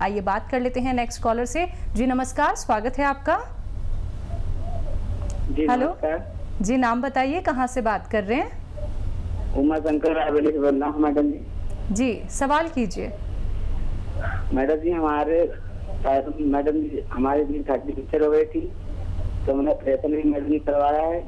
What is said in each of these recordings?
आइए बात कर लेते हैं नेक्स्ट कॉलर से। जी नमस्कार, स्वागत है आपका। जी हेलो नमस्कार। जी, नाम बताइए, कहाँ से बात कर रहे हैं? उमा शंकर रायबरेली से बोल रहा हूँ मैडम जी। जी सवाल कीजिए। मैडम जी हमारे दिन 30 पिक्चर हो गई थी, तो मैंने ऑपरेशन भी मैडम जी करवाया है।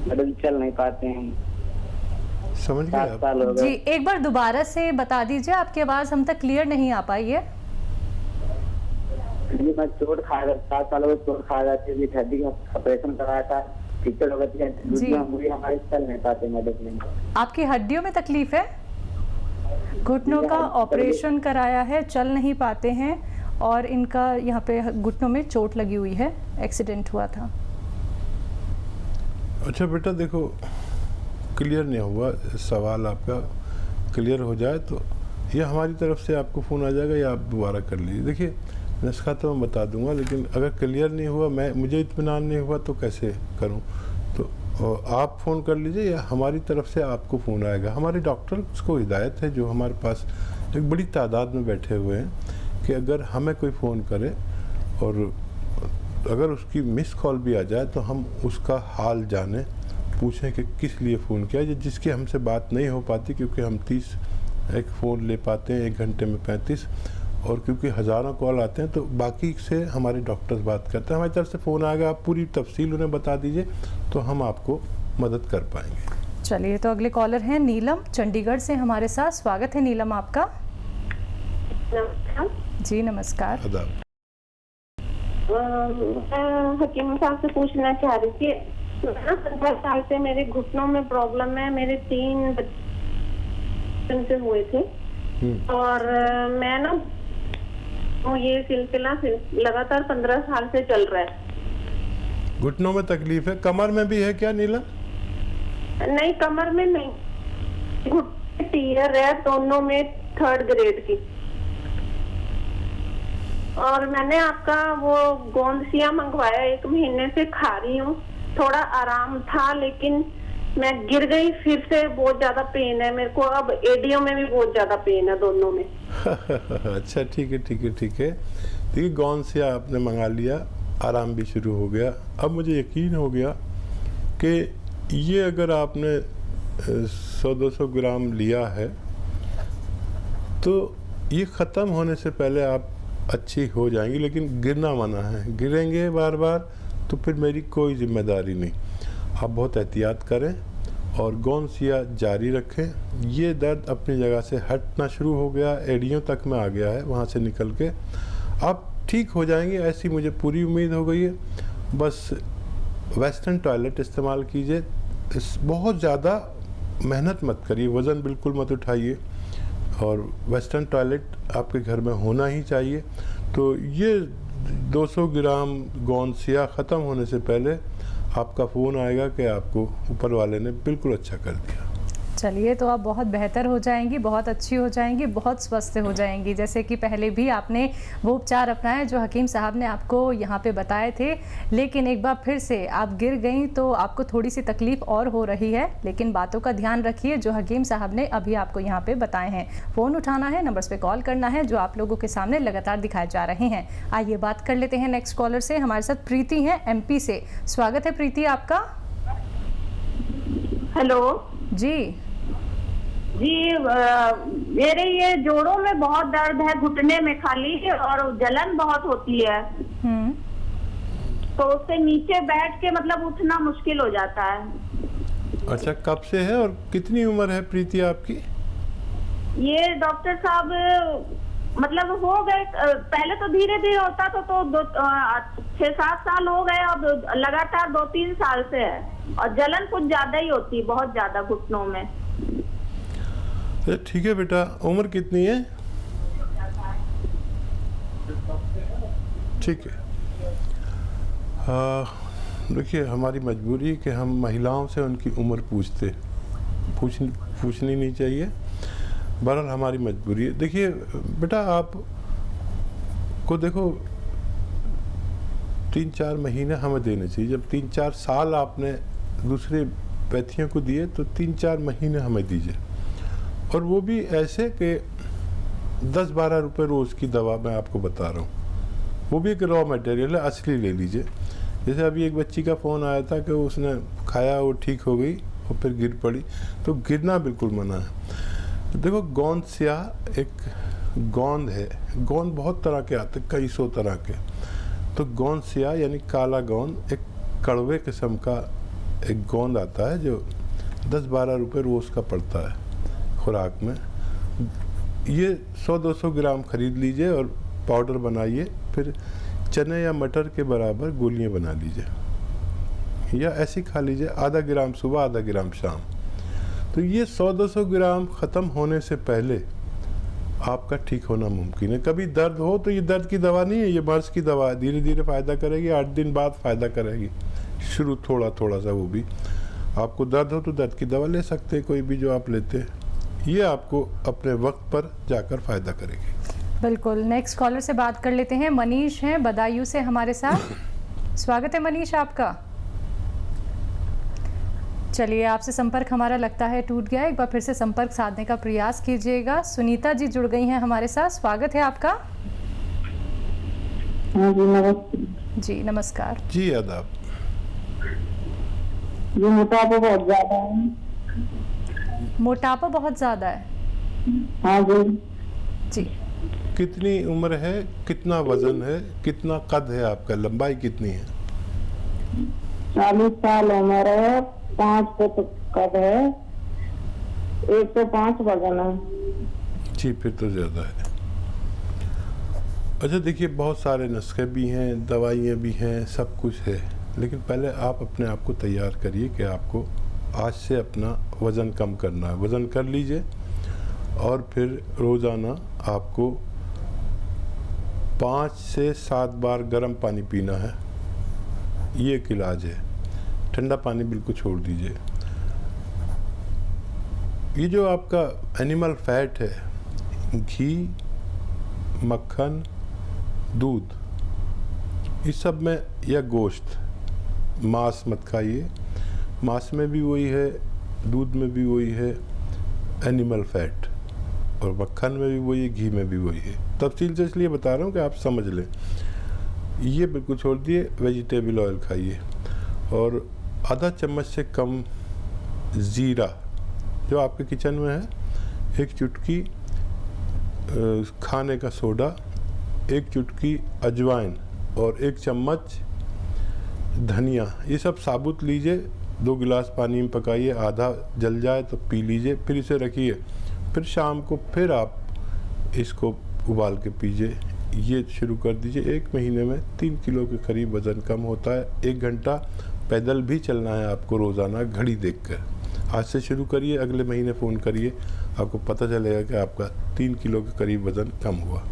मैडम जी चल नहीं पाते हैं, समझ गए 7 साल हो जी गए। एक बार दोबारा से बता दीजिए, आपकी आवाज़ हम तक क्लियर नहीं आ पाई है। जी मैं चोट खा गया, 7 साल हो गए चोट खा गया थी, हड्डी का ऑपरेशन कराया था, पिक्चर हो गई थी, हमारे चल नहीं पाते मैडम जी। आपकी हड्डियों में तकलीफ है? घुटनों का ऑपरेशन कराया है, चल नहीं पाते हैं, और इनका यहाँ पे घुटनों में चोट लगी हुई है, एक्सीडेंट हुआ था। अच्छा बेटा देखो, क्लियर नहीं हुआ सवाल, आपका क्लियर हो जाए तो या हमारी तरफ से आपको फ़ोन आ जाएगा या आप दोबारा कर लीजिए। देखिए नुस्खा तो मैं बता दूंगा, लेकिन अगर क्लियर नहीं हुआ, मुझे इत्मीनान नहीं हुआ तो कैसे करूं? तो आप फ़ोन कर लीजिए या हमारी तरफ से आपको फ़ोन आएगा। हमारे डॉक्टर्स को हिदायत है, जो हमारे पास एक बड़ी तादाद में बैठे हुए हैं, कि अगर हमें कोई फ़ोन करे और अगर उसकी मिस कॉल भी आ जाए तो हम उसका हाल जाने, पूछें कि किस लिए फ़ोन किया, जिसकी हमसे बात नहीं हो पाती, क्योंकि हम 30 एक फ़ोन ले पाते हैं 1 घंटे में 35, और क्योंकि हज़ारों कॉल आते हैं तो बाकी से हमारे डॉक्टर्स बात करते हैं। हमारी तरफ से फ़ोन आएगा, आप पूरी तफसील उन्हें बता दीजिए तो हम आपको मदद कर पाएंगे। चलिए, तो अगले कॉलर हैं नीलम, चंडीगढ़ से हमारे साथ। स्वागत है नीलम आपका। जी नमस्कार। आदाब। हकीम साहब से पूछना चाह रही थी, 15 साल से मेरे घुटनों में प्रॉब्लम है। मेरे 3 बच्चे से हुए थे, और मैं ना ये सिलसिला लगातार 15 साल से चल रहा है। घुटनों में तकलीफ है, कमर में भी है क्या नीला? नहीं, कमर में नहीं, घुटने टीयर है दोनों में 3rd ग्रेड की। और मैंने आपका वो गोंदसिया मंगवाया, 1 महीने से खा रही हूँ, थोड़ा आराम था, लेकिन मैं गिर गई, फिर से बहुत ज्यादा पेन है मेरे को। अब एडियो में भी बहुत ज्यादा पेन है, दोनों में। अच्छा ठीक है ठीक है ठीक है। देखिए गोंदसिया आपने मंगा लिया, आराम भी शुरू हो गया। अब मुझे यकीन हो गया कि ये अगर आपने 100-200 ग्राम लिया है तो ये ख़त्म होने से पहले आप अच्छी हो जाएंगी, लेकिन गिरना मना है। गिरेंगे बार बार तो फिर मेरी कोई जिम्मेदारी नहीं। आप बहुत एहतियात करें और गोंदसिया जारी रखें। ये दर्द अपनी जगह से हटना शुरू हो गया, एड़ियों तक में आ गया है, वहाँ से निकल के आप ठीक हो जाएंगे, ऐसी मुझे पूरी उम्मीद हो गई है। बस वेस्टर्न टॉयलेट इस्तेमाल कीजिए, बहुत ज़्यादा मेहनत मत करिए, वज़न बिल्कुल मत उठाइए, और वेस्टर्न टॉयलेट आपके घर में होना ही चाहिए। तो ये 200 ग्राम गोंदसिया ख़त्म होने से पहले आपका फ़ोन आएगा कि आपको ऊपर वाले ने बिल्कुल अच्छा कर दिया। चलिए, तो आप बहुत बेहतर हो जाएंगी, बहुत अच्छी हो जाएंगी, बहुत स्वस्थ हो जाएंगी। जैसे कि पहले भी आपने वो उपचार अपनाए जो हकीम साहब ने आपको यहाँ पे बताए थे, लेकिन एक बार फिर से आप गिर गई तो आपको थोड़ी सी तकलीफ और हो रही है। लेकिन बातों का ध्यान रखिए जो हकीम साहब ने अभी आपको यहाँ पे बताए हैं। फ़ोन उठाना है, नंबर्स पे कॉल करना है जो आप लोगों के सामने लगातार दिखाए जा रहे हैं। आइए बात कर लेते हैं नेक्स्ट कॉलर से। हमारे साथ प्रीति हैं MP से। स्वागत है प्रीति आपका। हेलो जी मेरे ये जोड़ों में बहुत दर्द है, घुटने में खाली, और जलन बहुत होती है। तो उससे नीचे बैठ के मतलब उठना मुश्किल हो जाता है। अच्छा, कब से है और कितनी उम्र है प्रीति आपकी? ये डॉक्टर साहब मतलब हो गए, पहले तो धीरे धीरे होता था, तो 6-7 साल हो गए, अब लगातार 2-3 साल से है, और जलन कुछ ज्यादा ही होती है, बहुत ज्यादा घुटनों में। ठीक है बेटा, उम्र कितनी है? ठीक है। देखिए हमारी मजबूरी है कि हम महिलाओं से उनकी उम्र पूछनी नहीं चाहिए, बहरहाल हमारी मजबूरी है। देखिए बेटा, आप को देखो 3-4 महीने हमें देने चाहिए। जब 3-4 साल आपने दूसरे पैथियों को दिए तो 3-4 महीने हमें दीजिए, और वो भी ऐसे कि 10-12 रुपये रोज़ की दवा मैं आपको बता रहा हूँ। वो भी एक रॉ मटेरियल है, असली ले लीजिए। जैसे अभी एक बच्ची का फ़ोन आया था कि उसने खाया, वो ठीक हो गई और फिर गिर पड़ी, तो गिरना बिल्कुल मना है। देखो गोंद स्याह एक गोंद है, गोंद बहुत तरह के आते, कई सौ तरह के। तो गोंद स्याह यानी काला गोंद एक कड़वे किस्म का एक गोंद आता है जो 10-12 रुपये रोज़ का पड़ता है खुराक में। ये 100-200 ग्राम खरीद लीजिए और पाउडर बनाइए, फिर चने या मटर के बराबर गोलियां बना लीजिए या ऐसे खा लीजिए, आधा ग्राम सुबह आधा ग्राम शाम। तो ये 100-200 ग्राम ख़त्म होने से पहले आपका ठीक होना मुमकिन है। कभी दर्द हो तो ये दर्द की दवा नहीं है, ये मर्ज़ की दवा है, धीरे धीरे फ़ायदा करेगी, 8 दिन बाद फ़ायदा करेगी, शुरू थोड़ा थोड़ा सा। वो भी आपको दर्द हो तो दर्द की दवा ले सकते हैं, कोई भी जो आप लेते हैं, ये आपको अपने वक्त पर जाकर फ़ायदा करेगी। बिल्कुल। नेक्स्ट कॉलर से बात कर लेते हैं। मनीष हैं बदायूं से हमारे साथ। स्वागत है मनीष आपका। चलिए, आपसे संपर्क हमारा लगता है टूट गया, एक बार फिर से संपर्क साधने का प्रयास कीजिएगा। सुनीता जी जुड़ गई हैं हमारे साथ, स्वागत है आपका। जी नमस्कार। जी आदाब। ये मोटापा बहुत ज्यादा है। मोटापा बहुत ज्यादा है? हाँ जी। जी। कितनी उम्र है, कितना वजन है, कितना कद है आपका, लंबाई कितनी है? 40 साल उम्र है, 5 फुट कद है, 105 वजन है। जी फिर तो ज़्यादा है। अच्छा देखिए, बहुत सारे नुस्खे भी हैं, दवाइयाँ भी हैं, सब कुछ है, लेकिन पहले आप अपने आप को तैयार करिए कि आपको आज से अपना वज़न कम करना है। वज़न कर लीजिए और फिर रोज़ाना आपको 5 से 7 बार गर्म पानी पीना है, ये एक इलाज है। ठंडा पानी बिल्कुल छोड़ दीजिए। ये जो आपका एनिमल फैट है, घी, मक्खन, दूध, इस सब में, या गोश्त, मांस मत खाइए। मांस में भी वही है, दूध में भी वही है एनिमल फैट, और मक्खन में भी वही है, घी में भी वही है। तफसील से इसलिए बता रहा हूँ कि आप समझ लें। ये बिल्कुल छोड़ दिए, वेजिटेबल ऑयल खाइए, और आधा चम्मच से कम ज़ीरा जो आपके किचन में है, एक चुटकी खाने का सोडा, एक चुटकी अजवाइन और 1 चम्मच धनिया, ये सब साबुत लीजिए। 2 गिलास पानी में पकाइए, आधा जल जाए तो पी लीजिए, फिर इसे रखिए, फिर शाम को फिर आप इसको उबाल के पीजिए। ये शुरू कर दीजिए। 1 महीने में 3 किलो के करीब वज़न कम होता है। 1 घंटा पैदल भी चलना है आपको रोज़ाना, घड़ी देखकर। आज से शुरू करिए, अगले महीने फ़ोन करिए, आपको पता चलेगा कि आपका 3 किलो के करीब वज़न कम हुआ।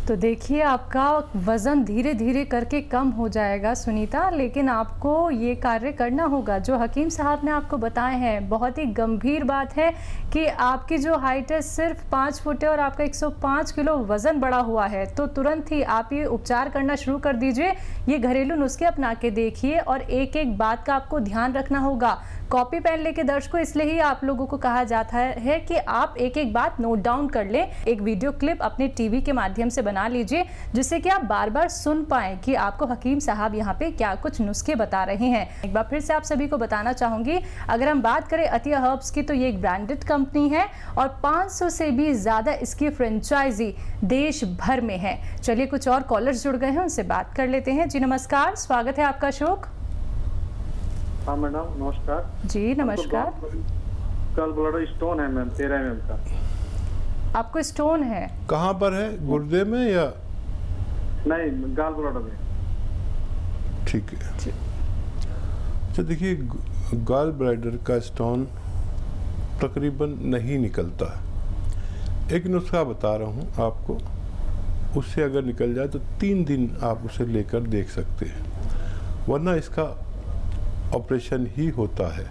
तो देखिए, आपका वज़न धीरे धीरे करके कम हो जाएगा सुनीता, लेकिन आपको ये कार्य करना होगा जो हकीम साहब ने आपको बताए हैं। बहुत ही गंभीर बात है कि आपकी जो हाइट है सिर्फ 5 फुट है और आपका 105 किलो वज़न बढ़ा हुआ है, तो तुरंत ही आप ये उपचार करना शुरू कर दीजिए। ये घरेलू नुस्खे अपना के देखिए, और एक एक बात का आपको ध्यान रखना होगा। कॉपी पेन लेके दर्शकों, इसलिए ही आप लोगों को कहा जाता है कि आप एक एक बात नोट डाउन कर लें। एक वीडियो क्लिप अपने टीवी के माध्यम से बना लीजिए, जिससे कि आप बार बार सुन पाएं कि आपको हकीम साहब यहाँ पे क्या कुछ नुस्खे बता रहे हैं। एक बार फिर से आप सभी को बताना चाहूँगी, अगर हम बात करें अतिया हर्ब्स की, तो ये एक ब्रांडेड कंपनी है और 500 से भी ज़्यादा इसकी फ्रेंचाइजी देश भर में है। चलिए, कुछ और कॉलर्स जुड़ गए हैं, उनसे बात कर लेते हैं। जी नमस्कार, स्वागत है आपका अशोक। हाँ मैडम नमस्कार। जी नमस्कार। गॉल ब्लैडर स्टोन है मैम, 13 mm का। आपको स्टोन है? कहाँ पर है, गुर्दे में या? नहीं, गॉल ब्लैडर में। ठीक है। अच्छा देखिए, गॉल ब्लैडर का स्टोन तकरीबन नहीं निकलता है। एक नुस्खा बता रहा हूँ आपको, उससे अगर निकल जाए तो 3 दिन आप उसे लेकर देख सकते हैं, वरना इसका ऑपरेशन ही होता है,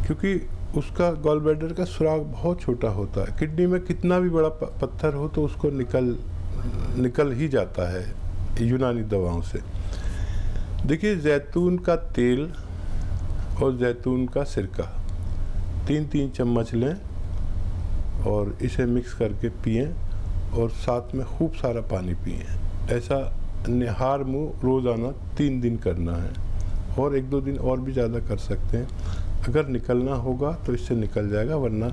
क्योंकि उसका गॉल ब्लैडर का सुराग बहुत छोटा होता है। किडनी में कितना भी बड़ा पत्थर हो तो उसको निकल ही जाता है यूनानी दवाओं से। देखिए, जैतून का तेल और जैतून का सिरका 3-3 चम्मच लें और इसे मिक्स करके पिएं, और साथ में खूब सारा पानी पिएं। ऐसा निहार मुँह रोज़ाना 3 दिन करना है, और 1-2 दिन और भी ज़्यादा कर सकते हैं। अगर निकलना होगा तो इससे निकल जाएगा, वरना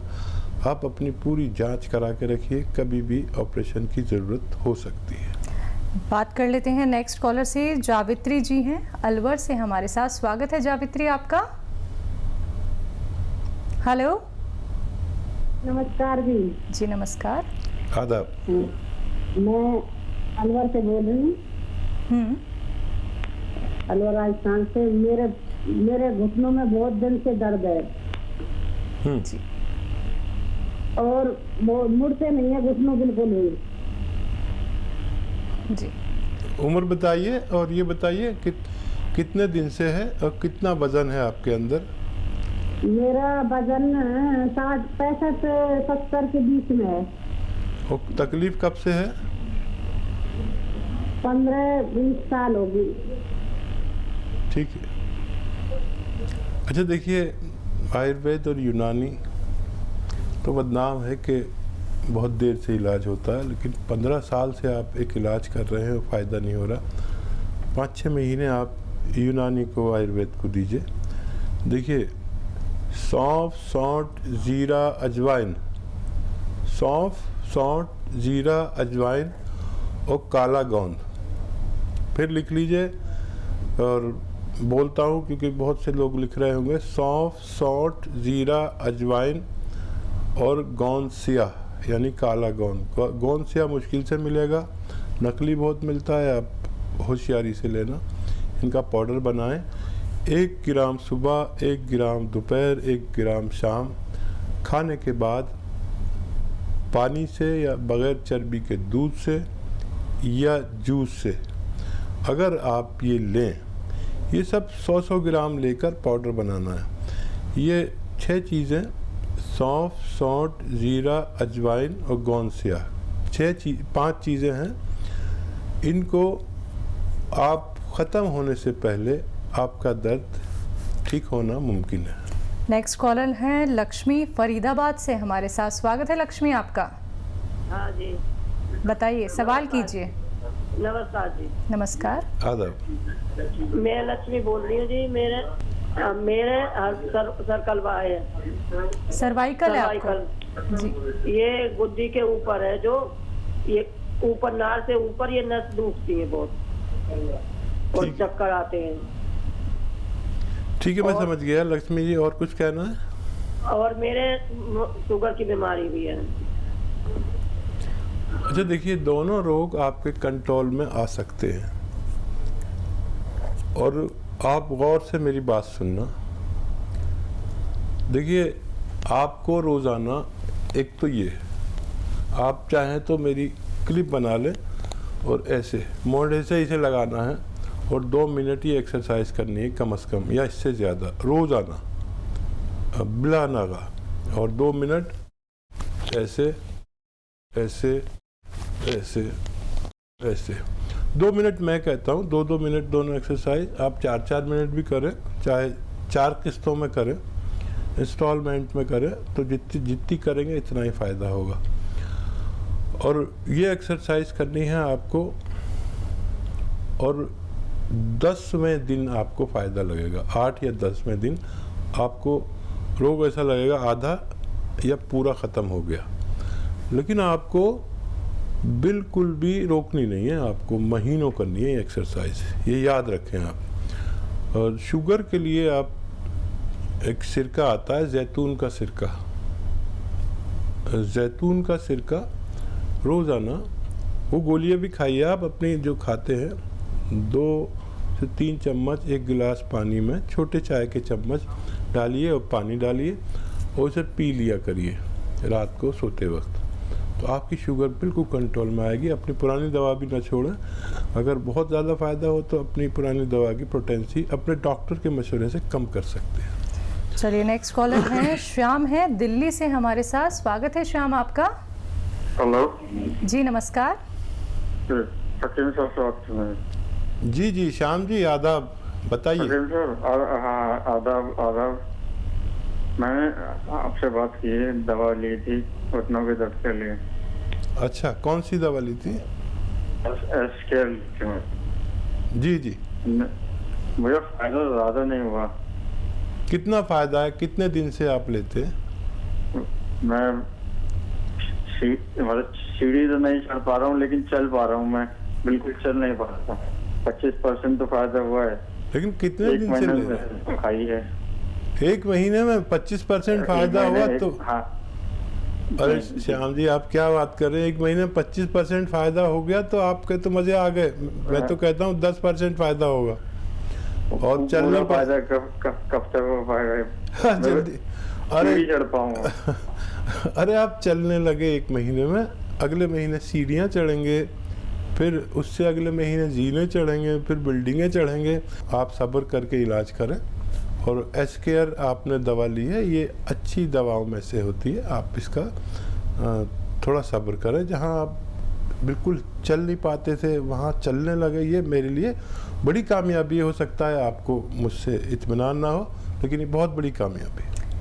आप अपनी पूरी जांच करा के रखिए, कभी भी ऑपरेशन की ज़रूरत हो सकती है। बात कर लेते हैं नेक्स्ट कॉलर से। जावित्री जी हैं अलवर से हमारे साथ। स्वागत है जावित्री आपका। हेलो, नमस्कार जी। जी नमस्कार। आदाब। मैं अलवर से बोल रही हूँ, अलवर राजस्थान से। मेरे घुटनों में बहुत दिन से दर्द है जी। और वो मुड़ते नहीं है घुटनों बिल्कुल ही जी। उम्र बताइए, और ये बताइए कितने दिन से है और कितना वजन है आपके अंदर? मेरा वजन 60, 65, 70 के बीच में है। और तकलीफ कब से है? 15-20 साल हो गई। ठीक है। अच्छा देखिए, आयुर्वेद और यूनानी तो बदनाम है कि बहुत देर से इलाज होता है, लेकिन 15 साल से आप एक इलाज कर रहे हैं, फ़ायदा नहीं हो रहा। 5-6 महीने आप यूनानी को, आयुर्वेद को दीजिए। देखिए, सौंफ, सौंठ, जीरा, अजवाइन, सौंफ, सौंठ, जीरा, अजवाइन और काला गोंद। फिर लिख लीजिए, और बोलता हूँ क्योंकि बहुत से लोग लिख रहे होंगे। सौंफ, सौंठ, जीरा, अजवाइन और गोंद सिया, यानी काला गोंद। गोंद सिया मुश्किल से मिलेगा, नकली बहुत मिलता है, आप होशियारी से लेना। इनका पाउडर बनाएं। 1 ग्राम सुबह, 1 ग्राम दोपहर, 1 ग्राम शाम। खाने के बाद पानी से या बग़ैर चर्बी के दूध से या जूस से अगर आप ये लें, ये सब 100-100 ग्राम लेकर पाउडर बनाना है। ये 6 चीज़ें, सौंफ, सौंठ, जीरा, अजवाइन और गोंद सिया, 5 चीज़ें हैं। इनको आप ख़त्म होने से पहले आपका दर्द ठीक होना मुमकिन है। नेक्स्ट कॉलर है लक्ष्मी फरीदाबाद से हमारे साथ। स्वागत है लक्ष्मी आपका। हाँ जी, बताइए, सवाल कीजिए। नमस्कार जी। नमस्कार। आदाब। मैं लक्ष्मी बोल रही हूँ जी। मेरे सर्कलवा है, सर्वाइकल है आपको? सर्वाइकल जी। ये गुद्दी के ऊपर है, जो ये ऊपर नार से ऊपर ये नस दुखती है बहुत, और चक्कर आते हैं। ठीक है, मैं समझ गया लक्ष्मी जी। और कुछ कहना है? और मेरे शुगर की बीमारी भी है। अच्छा देखिए, दोनों रोग आपके कंट्रोल में आ सकते हैं, और आप गौर से मेरी बात सुनना। देखिए, आपको रोज़ाना, एक तो ये, आप चाहें तो मेरी क्लिप बना लें और ऐसे मोढ़े से इसे लगाना है, और 2 मिनट ये एक्सरसाइज करनी है कम से कम, या इससे ज़्यादा रोज़ाना बिला नागा। और 2 मिनट ऐसे ऐसे ऐसे ऐसे 2 मिनट मैं कहता हूँ, 2-2 मिनट दोनों एक्सरसाइज। आप 4-4 मिनट भी करें, चाहे 4 किस्तों में करें, इंस्टॉलमेंट में करें, तो जितनी करेंगे इतना ही फ़ायदा होगा। और ये एक्सरसाइज करनी है आपको, और 10वें दिन आपको फ़ायदा लगेगा। 8 या 10वें दिन आपको रोग ऐसा लगेगा आधा या पूरा ख़त्म हो गया। लेकिन आपको बिल्कुल भी रोकनी नहीं है, आपको महीनों करनी है एक्सरसाइज, ये याद रखें आप। और शुगर के लिए आप, एक सिरका आता है जैतून का सिरका, जैतून का सिरका रोज़ाना, वो गोलियां भी खाइए आप अपनी जो खाते हैं, 2 से 3 चम्मच 1 गिलास पानी में, छोटे चाय के चम्मच डालिए और पानी डालिए, और उसे पी लिया करिए रात को सोते वक्त। तो आपकी शुगर बिल्कुल कंट्रोल में आएगी। अपनी पुरानी दवा भी ना छोड़ें। अगर बहुत ज़्यादा फ़ायदा हो तो अपनी पुरानी दवा की पोटेंसी अपने डॉक्टर के मशवरे से कम कर सकते हैं। चलिए, नेक्स्ट कॉलर है श्याम है दिल्ली से हमारे साथ। स्वागत है श्याम आपका। हेलो जी नमस्कार। हकीम साहब, जी जी श्याम जी, आदाब, बताइए। हकीम साहब, हाँ आदाब आदाब। मैंने आपसे बात की है, दवा ली थी घुटनों के दर्द के लिए। अच्छा, कौन सी दवा ली थी? एसकेएल जी जी। मुझे फायदा ज़्यादा नहीं हुआ। कितना फायदा है? कितने दिन से आप लेते हैं? मैं मतलब सीढ़ी तो नहीं चढ़ पा रहा हूँ, लेकिन चल पा रहा हूँ। मैं बिल्कुल चल नहीं पा रहा। 25% तो फायदा हुआ है। लेकिन कितने एक दिन से ले? महीने खाई है। एक महीने में 25% फायदा हुआ तो? हाँ। अरे श्याम जी, आप क्या बात कर रहे हैं? एक महीने में 25% फायदा हो गया तो आपके तो मजे आ गए। मैं तो कहता हूँ 10% फायदा होगा। और चलने पर फायदा कब तक हो पाएगा? जल्दी। अरे चढ़ पाऊंगा। अरे आप चलने लगे एक महीने में, अगले महीने सीढ़ियाँ चढ़ेंगे, फिर उससे अगले महीने जीने चढ़ेंगे, फिर बिल्डिंगें चढ़ेंगे। आप सब्र करके इलाज करें। और एसकेएल आपने दवा ली है, ये अच्छी दवाओं में से होती है। आप इसका थोड़ा सब्र करें। जहाँ आप बिल्कुल चल नहीं पाते थे वहाँ चलने लगे, ये मेरे लिए बड़ी कामयाबी हो सकता है। आपको मुझसे इत्मीनान ना हो, लेकिन ये बहुत बड़ी कामयाबी है।